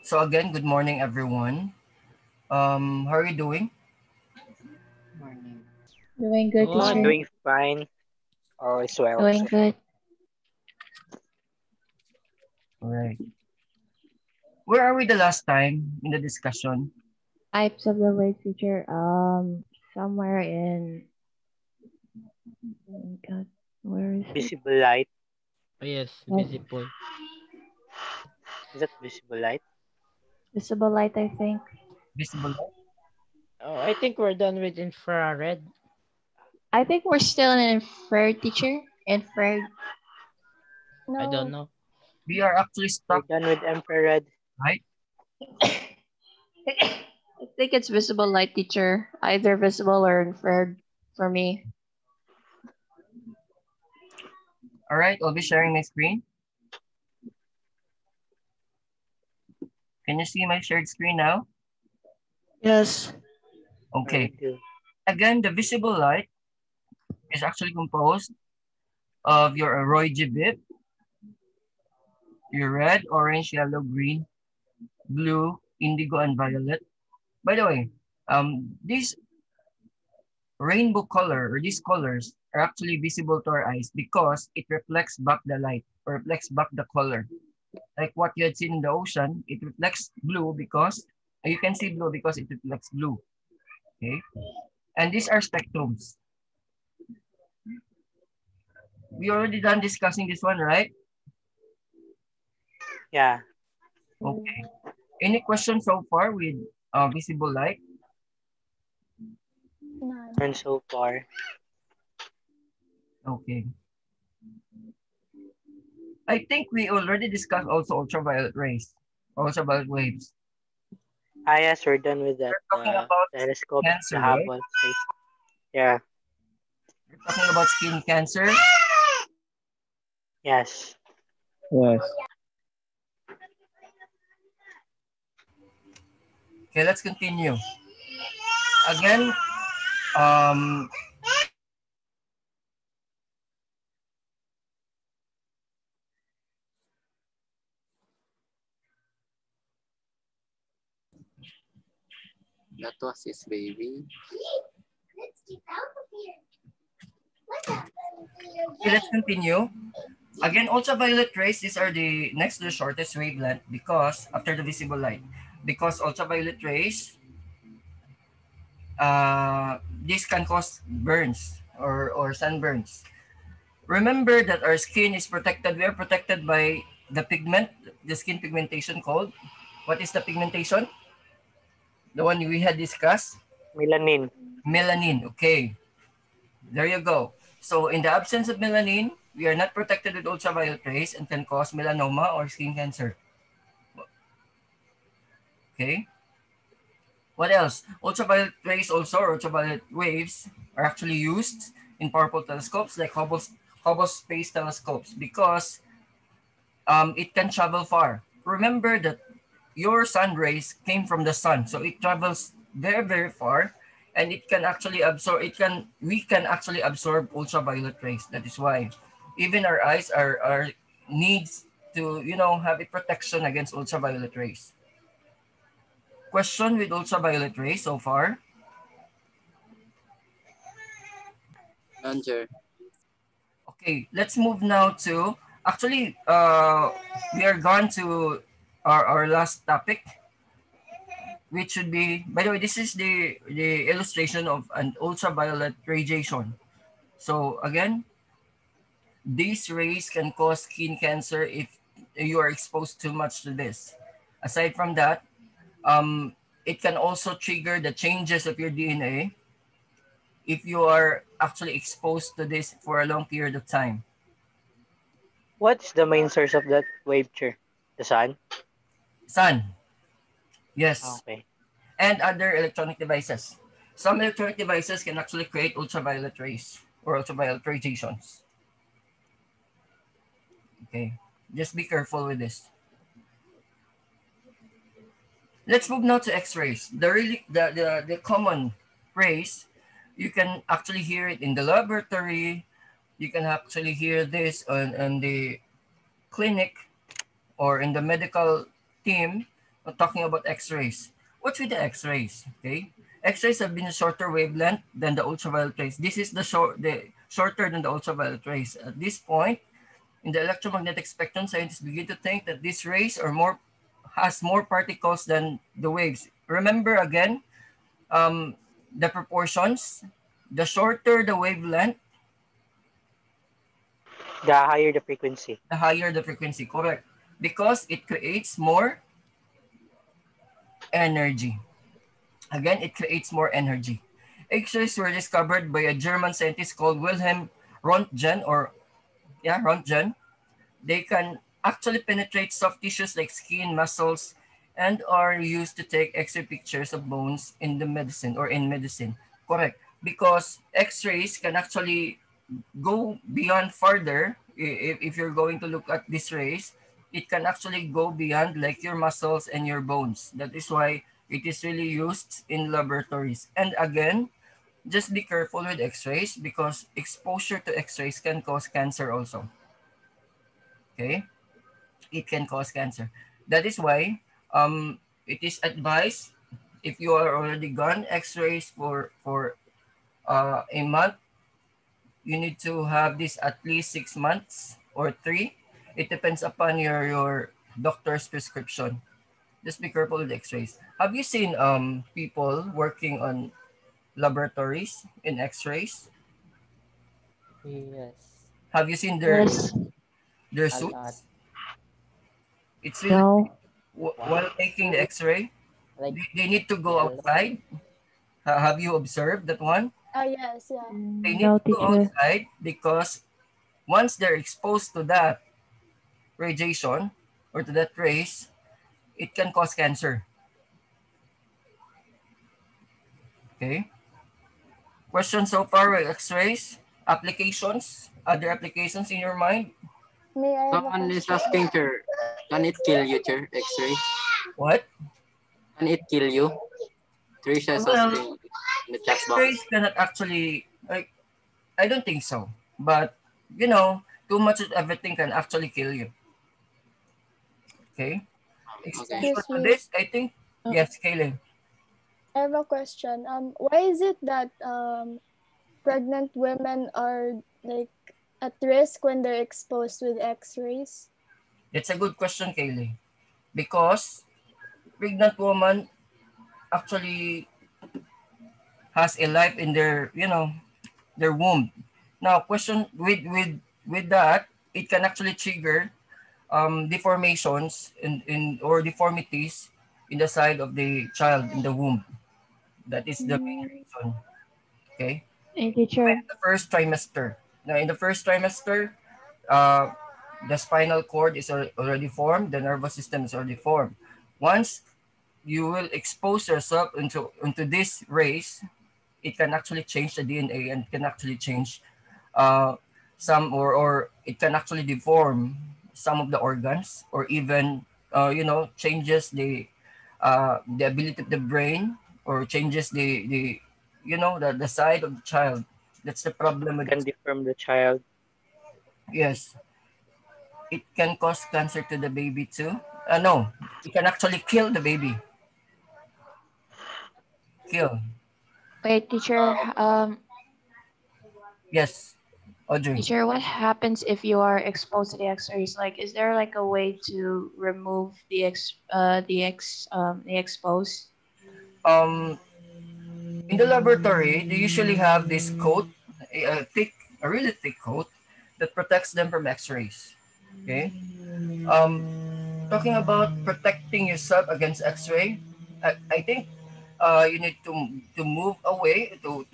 So again, good morning, everyone. How are you doing? Morning. Doing good, Oh, teacher. Good. doing fine. All is well. Doing good. All right. Where are we the last time in the discussion? Types of the word, teacher. Somewhere in. Oh God, where is it? Visible light. Oh, yes, Yes. visible. Is that visible light? Visible light, I think. Visible light? Oh, I think we're done with infrared. I think we're still in infrared, teacher. Infrared. I don't No. know. We are actually We're stuck, done with infrared. right? I think it's visible light, teacher. Either visible or infrared for me. All right, I'll be sharing my screen. Can you see my shared screen now? Yes. I Okay. do. Again, the visible light is actually composed of your ROY-G-BIP, your red, orange, yellow, green, blue, indigo, and violet. By the way, these rainbow color or these colors are actually visible to our eyes because it reflects back the light or reflects back the color. Like what you had seen in the ocean, it reflects blue because you can see blue because it reflects blue. Okay. And these are spectrums. We already done discussing this one, right? Yeah. Okay. Any questions so far with visible light? And so far, Okay. I think we already discussed also ultraviolet rays, ultraviolet waves. yes, we're done with that. We're talking about Telescope, the cancer, right? Hubble space. Yeah. We're talking about skin cancer. Yes. Yes. Okay, let's continue. Again, um, That was his baby. okay, let's continue. Again, ultraviolet rays, these are the next to the shortest wavelength because after the visible light. Because ultraviolet rays, this can cause burns or sunburns. Remember that our skin is protected. We are protected by the pigment, the skin pigmentation called. What is the pigmentation? The one we had discussed? Melanin. Melanin. Okay, there you go. So in the absence of melanin, we are not protected with ultraviolet rays and can cause melanoma or skin cancer. Okay. What else? Ultraviolet rays also, or ultraviolet waves, are actually used in powerful telescopes like Hubble Space Telescopes because it can travel far. Remember that your sun rays came from the sun, so it travels very, very far, and it can actually absorb. We can actually absorb ultraviolet rays. That is why, even our eyes are needs to have a protection against ultraviolet rays. Question with ultraviolet rays so far? Answer. Okay, let's move now to actually we are gone to our last topic, which should be, by the way, this is the illustration of an ultraviolet radiation. So again, these rays can cause skin cancer if you are exposed too much to this. Aside from that, it can also trigger the changes of your DNA if you are actually exposed to this for a long period of time. What's the main source of that wave, chair? The sun? Sun, yes, Okay. and other electronic devices. Some electronic devices can actually create ultraviolet rays or ultraviolet radiations. Okay, just be careful with this. Let's move now to X-rays. The common rays, you can actually hear it in the laboratory. You can actually hear this on the clinic or in the medical team. We're talking about X-rays. What's with the X-rays? Okay, X-rays have been a shorter wavelength than the ultraviolet rays. This is the shorter than the ultraviolet rays. At this point in the electromagnetic spectrum, scientists begin to think that these rays are has more particles than the waves. Remember again, the proportions. The shorter the wavelength, The higher the frequency. the higher the frequency. Correct, because it creates more energy. Again, it creates more energy. X-rays were discovered by a German scientist called Wilhelm Röntgen, or Röntgen. They can actually penetrate soft tissues like skin, muscles, and are used to take X-ray pictures of bones in the medicine or in medicine. Correct, because X-rays can actually go beyond further. If you're going to look at these rays, it can actually go beyond like your muscles and your bones. That is why it is really used in laboratories. And again, just be careful with X-rays because exposure to X-rays can cause cancer also. Okay, it can cause cancer. That is why it is advised if you are already gone X-rays for a month, you need to have this at least 6 months or 3. It depends upon your doctor's prescription. Just be careful with X-rays. Have you seen people working on laboratories in X-rays? Yes. Have you seen Yes. their A lot. suits? It's really No. while taking the X-ray, Like they need to go yellow. outside. Have you observed that one? Yes, yeah. They need No, to go teacher. outside because once they're exposed to that radiation or to that rays, it can cause cancer. Okay. Question so far with X-rays, applications, other applications in your mind? May I have a Someone is question? asking, sir, can it kill you, sir? X-ray? What? Can it kill you? Trisha is Well, asking in the chat box. X-rays cannot actually, like, I don't think so. But, too much of everything can actually kill you. Okay. Okay. Exposure Excuse to me. this, I think, Uh, yes, Kaylin. I have a question. Why is it that pregnant women are like at risk when they're exposed with X-rays? That's a good question, Kaylin. Because pregnant woman actually has a life in their womb. Now, question with that, it can actually trigger deformations in or deformities in the side of the child in the womb. That is the main Mm, reason. Okay. Hey, Even teacher. in the first trimester. Now, in the first trimester, uh, the spinal cord is already formed. The nervous system is already formed. Once you will expose yourself into this rays, it can actually change the DNA and can actually change uh, some or it can actually deform some of the organs or even changes the ability of the brain or changes the side of the child. That's the problem with Can deform the child. yes, it can cause cancer to the baby too. No, it can actually kill the baby. Kill. Wait, teacher. Yes, Audrey. Teacher, what happens if you are exposed to the X-rays? Like, is there like a way to remove the exposed? Um, in the laboratory, they usually have this coat, a really thick coat that protects them from X-rays. Okay. Um, Talking about protecting yourself against X-ray, I think you need to move away to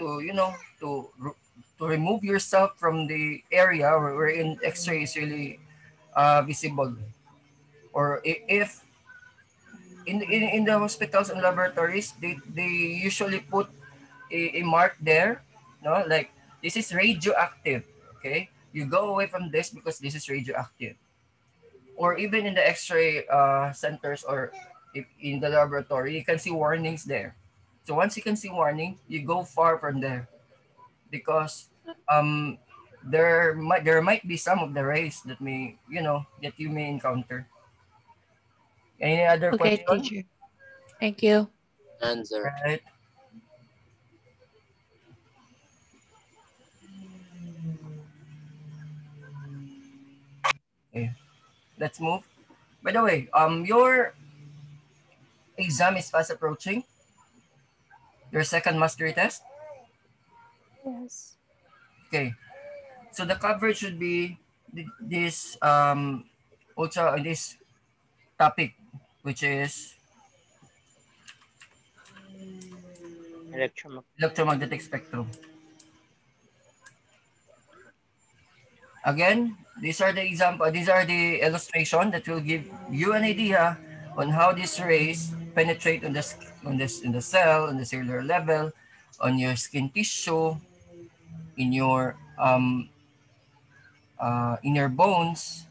remove yourself from the area wherein X-ray is really visible. Or if in the hospitals and laboratories, they usually put a mark there, no, like this is radioactive. Okay, you go away from this because this is radioactive. Or even in the X-ray centers or if in the laboratory, you can see warnings there. So once you can see warning, you go far from there because um, there might be some of the rays that may that you may encounter. Any other Okay, question? teacher. Thank you. Answer. Right. Okay, let's move. By the way, your exam is fast approaching. Your second mastery test. Yes. Okay, so the coverage should be this ultra this topic, which is Electromagnetic. electromagnetic spectrum. Again, these are the example. These are the illustration that will give you an idea on how these rays penetrate on this in the cell, on the cellular level, on your skin tissue, um in your bones.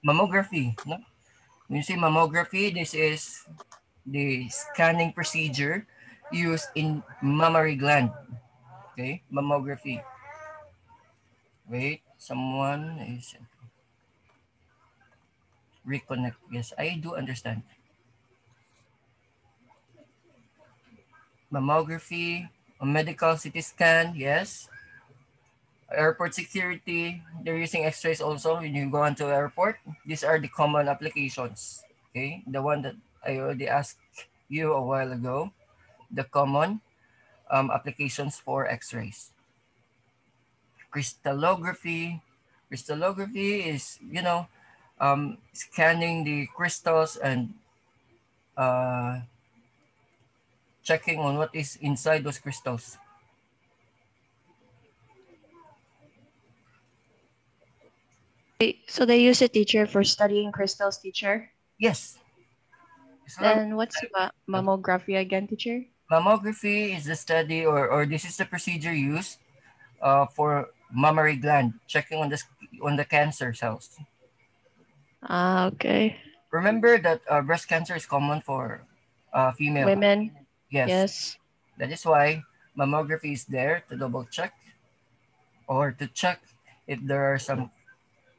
Mammography. No? When you say mammography, this is the scanning procedure used in mammary gland. Okay, mammography. Wait, someone is reconnect. Yes, I do understand. Mammography, a medical CT scan, yes. Airport security, they're using x-rays also when you go onto airport. These are the common applications. Okay, the one that I already asked you a while ago, the common applications for x-rays. Crystallography. Crystallography is, scanning the crystals and uh, checking on what is inside those crystals. So they use a teacher for studying crystals, teacher. Yes. Then what's mammography again, teacher? Mammography is the study or this is the procedure used for mammary gland, checking on the cancer cells. Ah, okay. Remember that breast cancer is common for female. Women. Yes. Yes. That is why mammography is there to double check or to check if there are some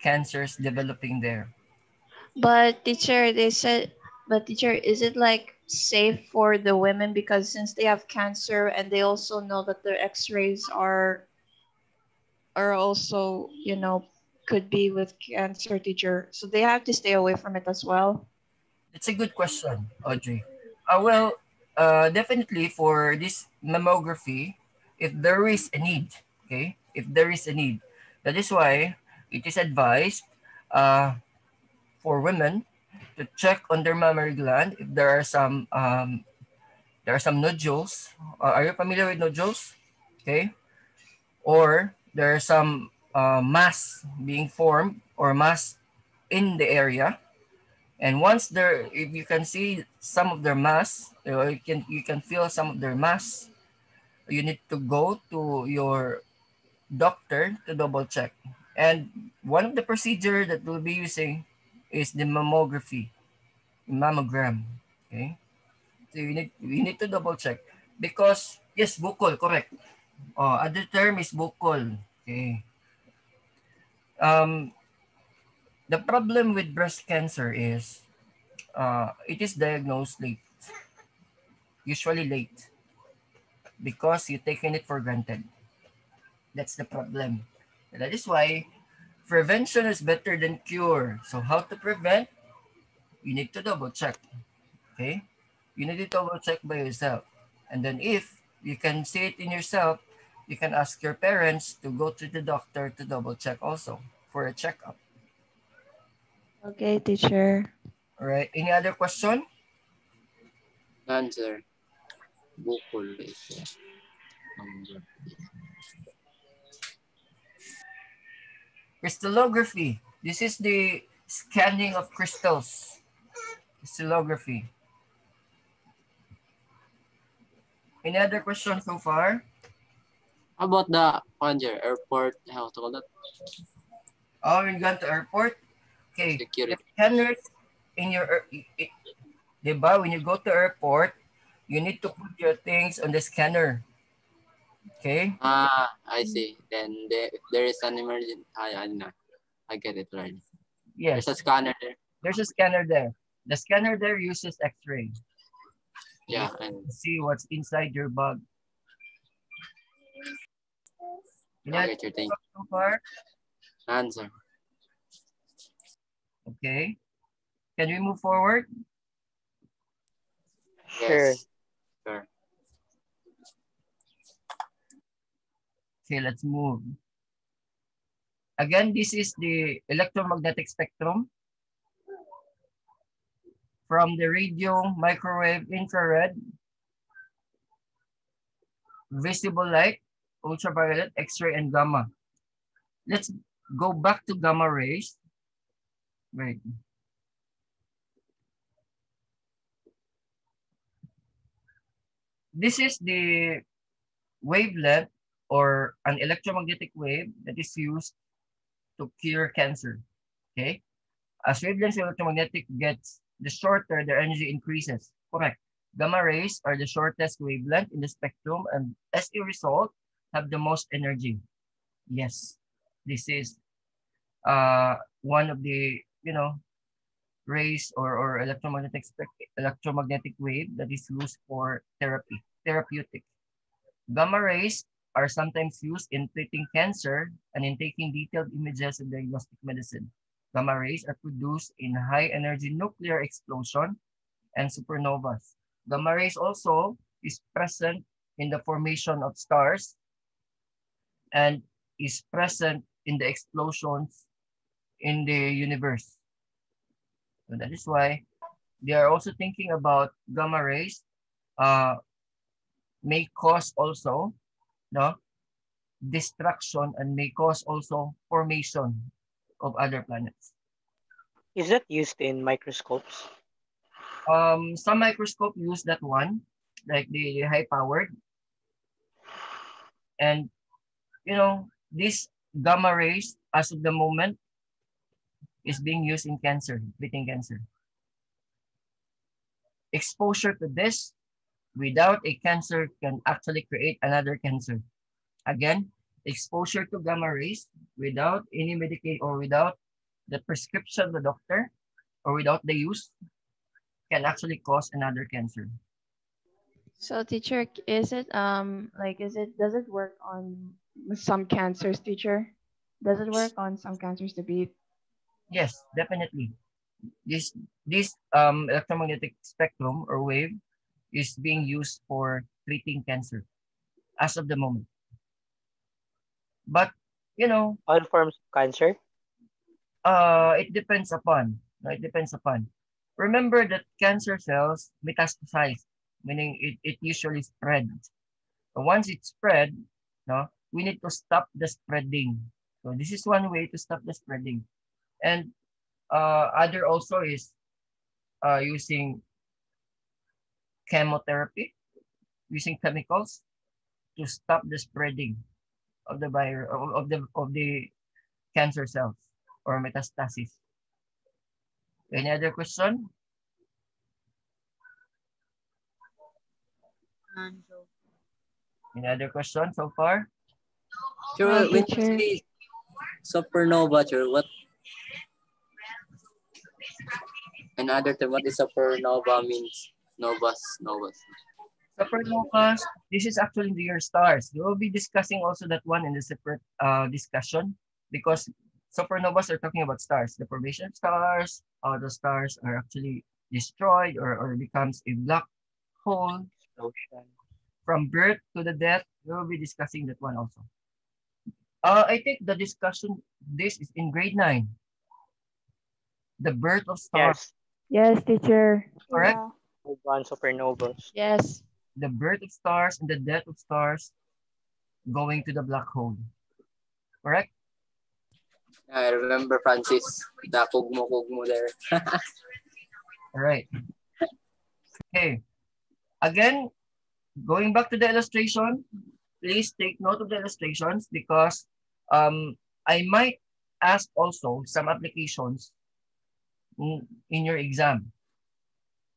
cancers developing there. But teacher, is it like safe for the women because since they have cancer and they also know that their x-rays are also, could be with cancer, teacher. So they have to stay away from it as well. It's a good question, Audrey. Definitely for this mammography, if there is a need, okay, if there is a need, that is why it is advised for women to check on their mammary gland if there are some nodules. Are you familiar with nodules? Okay, or there are some mass being formed or mass in the area. And once there, if you can see some of their mass, you can feel some of their mass, you need to go to your doctor to double check. And one of the procedure that we'll be using is the mammography, mammogram. Okay, so you need to double check because yes, bukol, correct. Other term is bukol. Okay. Um, the problem with breast cancer is it is diagnosed late, usually late, because you're taking it for granted. That's the problem. And that is why prevention is better than cure. So how to prevent? You need to double check. Okay? You need to double check by yourself. And then if you can see it in yourself, you can ask your parents to go to the doctor to double check also for a checkup. Okay, teacher. All right. Any other question? Answer. Bukol. Crystallography. This is the scanning of crystals. Crystallography. Any other questions so far? How about the airport? How to call that? Oh, you got to airport? Okay. Security. The scanners in your, diba, when you go to airport, you need to put your things on the scanner. Okay? I see. Then if there is an emergency, I know. I get it right. Yes. There's a scanner there. There's a scanner there. The scanner there uses X-ray. Yeah, and See what's inside your bug. I get your thing. So far? Answer. Okay. Can we move forward? Sure. Yes. Sure. Okay, let's move. Again, this is the electromagnetic spectrum from the radio, microwave, infrared, visible light, ultraviolet, X-ray, and gamma. Let's go back to gamma rays. Wait. This is the wavelength or an electromagnetic wave that is used to cure cancer. Okay? As wavelengths electromagnetic gets the shorter, their energy increases. Correct. Gamma rays are the shortest wavelength in the spectrum and as a result have the most energy. Yes, this is one of the rays or electromagnetic wave that is used for therapeutic. Gamma rays are sometimes used in treating cancer and in taking detailed images in diagnostic medicine. Gamma rays are produced in high energy nuclear explosion and supernovas. Gamma rays also is present in the formation of stars and is present in the explosions in the universe. So that is why they are also thinking about gamma rays may cause also destruction and may cause also formation of other planets. Is that used in microscopes? Some microscope use that one, like the high powered. And these gamma rays as of the moment is being used in cancer, treating cancer. Exposure to this without a cancer can actually create another cancer. Again, exposure to gamma rays without any medication or without the prescription of the doctor or without the use can actually cause another cancer. So teacher, is it does it work on some cancers, teacher? Does it work on some cancers to beat? Yes, definitely. This electromagnetic spectrum or wave is being used for treating cancer as of the moment. But All forms of cancer? it depends upon. It depends upon. Remember that cancer cells metastasize, meaning it usually spreads. So once it spread, we need to stop the spreading. So this is one way to stop the spreading. And other also is using chemotherapy, using chemicals to stop the spreading of the virus of the cancer cells or metastasis. Any other question? Any other question so far? Sure, when teacher. you say supernova, sure, what? Another term, what is supernova means? Novas. Supernovas, this is actually your stars. We will be discussing also that one in the separate discussion because supernovas are talking about stars. The formation of stars, how the stars are actually destroyed or becomes a black hole. Ocean. From birth to the death, we will be discussing that one also. I think the discussion, this is in grade 9. The birth of stars. Yes. Yes, teacher. Correct? Yeah. One supernovas. Yes. The birth of stars and the death of stars going to the black hole. Correct? I remember, Francis, the kugmo there. All right. Okay. Again, going back to the illustration, please take note of the illustrations because I might ask also some applications in your exam.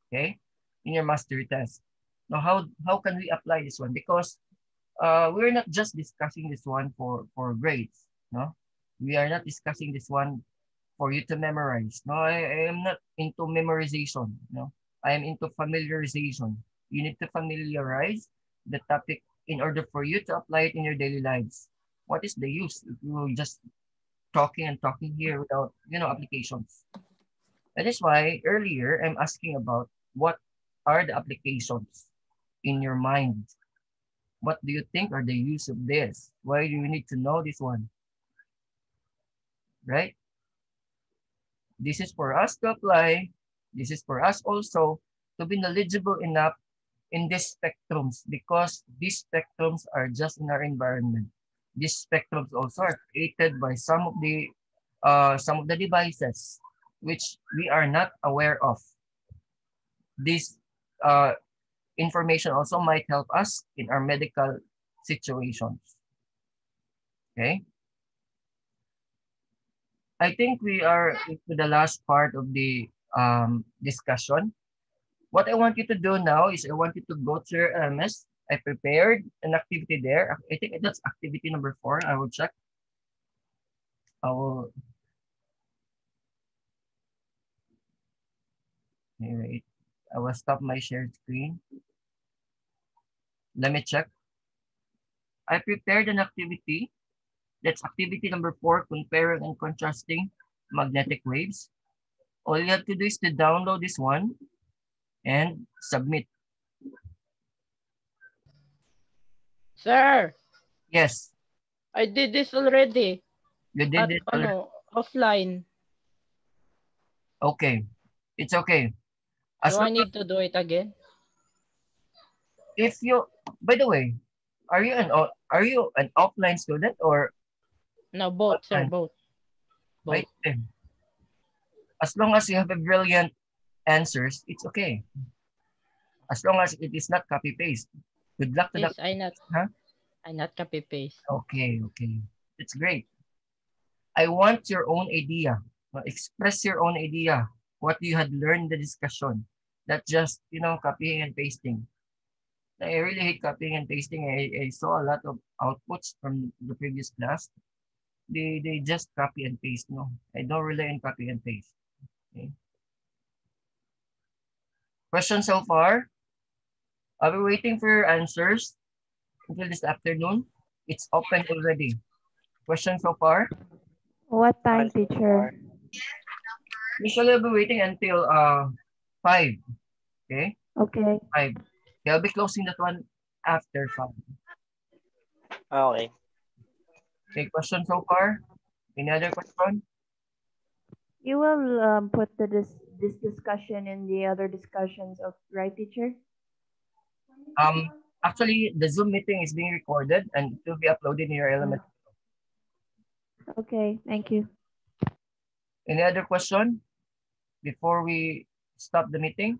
Okay? In your mastery test. Now, how can we apply this one? Because we're not just discussing this one for grades. No? We are not discussing this one for you to memorize. No, I am not into memorization. No, I am into familiarization. You need to familiarize the topic in order for you to apply it in your daily lives. What is the use if you just talking and talking here without, applications? That is why earlier I'm asking about what are the applications in your mind. What do you think are the use of this? Why do you need to know this one? Right? This is for us to apply. This is for us also to be knowledgeable enough in these spectrums, because these spectrums are just in our environment. These spectrums also are created by some of the devices which we are not aware of. This information also might help us in our medical situations. Okay. I think we are into the last part of the discussion. What I want you to do now is I want you to go to your LMS. I prepared an activity there. I think that's activity number 4. I will check. Wait. I will stop my shared screen. Let me check. I prepared an activity. That's activity number 4, comparing and contrasting magnetic waves. All you have to do is to download this one and submit. Sir, Yes, I did this already. you did it already. Offline. Okay, it's okay. As Do I long need to do it again? if you, by the way, are you an offline student or No, both, sir, online? both. Wait, as long as you have a brilliant answers, it's okay. As long as it is not copy paste. Good luck to Yes, that. I not copy paste. Okay, it's great. I want your own idea. Express your own idea. What you had learned in the discussion. Not just, copying and pasting. I really hate copying and pasting. I saw a lot of outputs from the previous class. They just copy and paste. No, I don't rely on copy and paste. Okay. Questions so far? I'll be waiting for your answers until this afternoon. It's open already. Questions so far? What time, teacher? Usually I'll be waiting until 5. Okay? Okay. 5. I'll be closing that one after 5. Okay. Okay, question so far? Any other question? You will put this discussion in the other discussions of, right, teacher? Actually, the Zoom meeting is being recorded and it will be uploaded in your element. Okay, thank you. Any other question before we stop the meeting?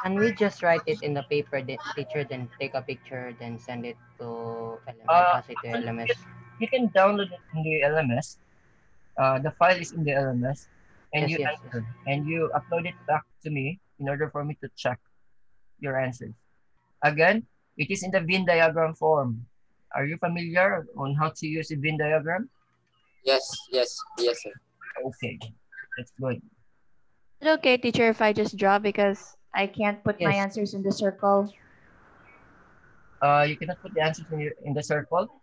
Can we just write it in the paper, teacher, then take a picture, then send it to LMS, pass it to LMS? You can download it in the LMS. The file is in the LMS, and Yes. and you upload it back to me in order for me to check your answers. Again, it is in the Venn diagram form. Are you familiar on how to use a Venn diagram? Yes, sir. Okay, that's good. Is it okay, teacher, if I just draw because I can't put my Yes. answers in the circle? You cannot put the answers in the circle.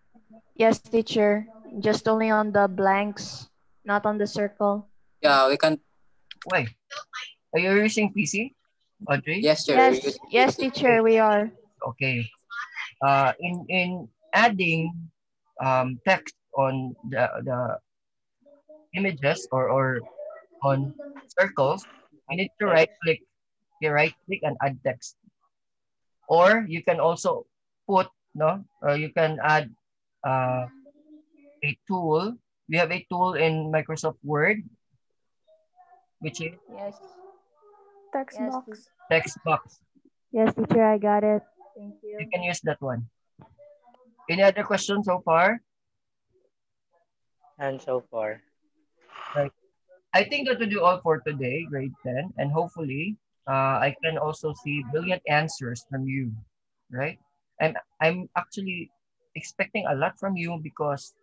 Yes, teacher. Just only on the blanks, not on the circle. Yeah, we can. Why? Are you using PC, Audrey? Yes, sir. Yes, teacher, we are. Okay. In adding text on the images or on circles, you need to right click. You right click and add text. Or you can also put you can add a tool. We have a tool in Microsoft Word, which is Text box. text box. Yes, teacher, I got it. Thank you. You can use that one. Any other questions so far? And so far. Right. I think that will do all for today, grade 10. And hopefully, I can also see brilliant answers from you, right? And I'm actually expecting a lot from you because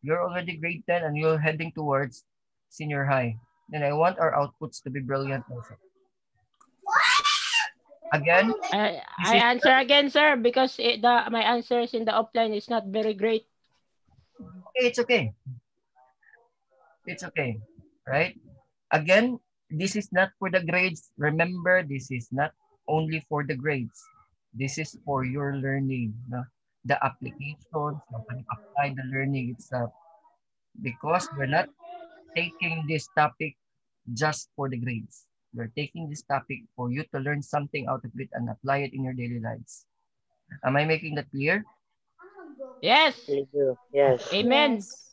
you're already grade 10 and you're heading towards senior high. Then I want our outputs to be brilliant also. Again, I this is answer again, sir, because my answers in the offline is not very great. okay, it's okay. It's okay, right? Again, this is not for the grades. Remember, this is not only for the grades. This is for your learning, no? The applications, how can you apply the learning itself. Because we're not taking this topic just for the grades. We're taking this topic for you to learn something out of it and apply it in your daily lives. Am I making that clear? Yes. Really do. Yes. Amen. Yes.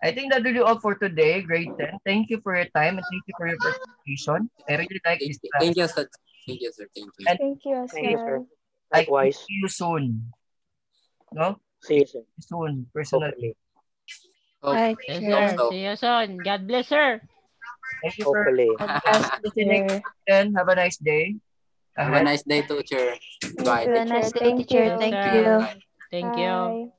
I think that will be all for today, grade 10. Thank you for your time and thank you for your participation. I really like this class. Thank you, sir. Thank you, sir. Thank you. And Thank you as Thank you, sir. well. I can Likewise. see you soon. No? See you soon. Soon, personally. Hopefully. Bye, Yes, teacher. sir. Also. See you soon. God bless, sir. Thank you for Hopefully. God bless, listening. teacher. Then have a nice day. Have a nice day, teacher. Bye. Thank you, Have a nice teacher. day, Thank teacher. you. Thank Yes, you. sir. Thank you. Bye.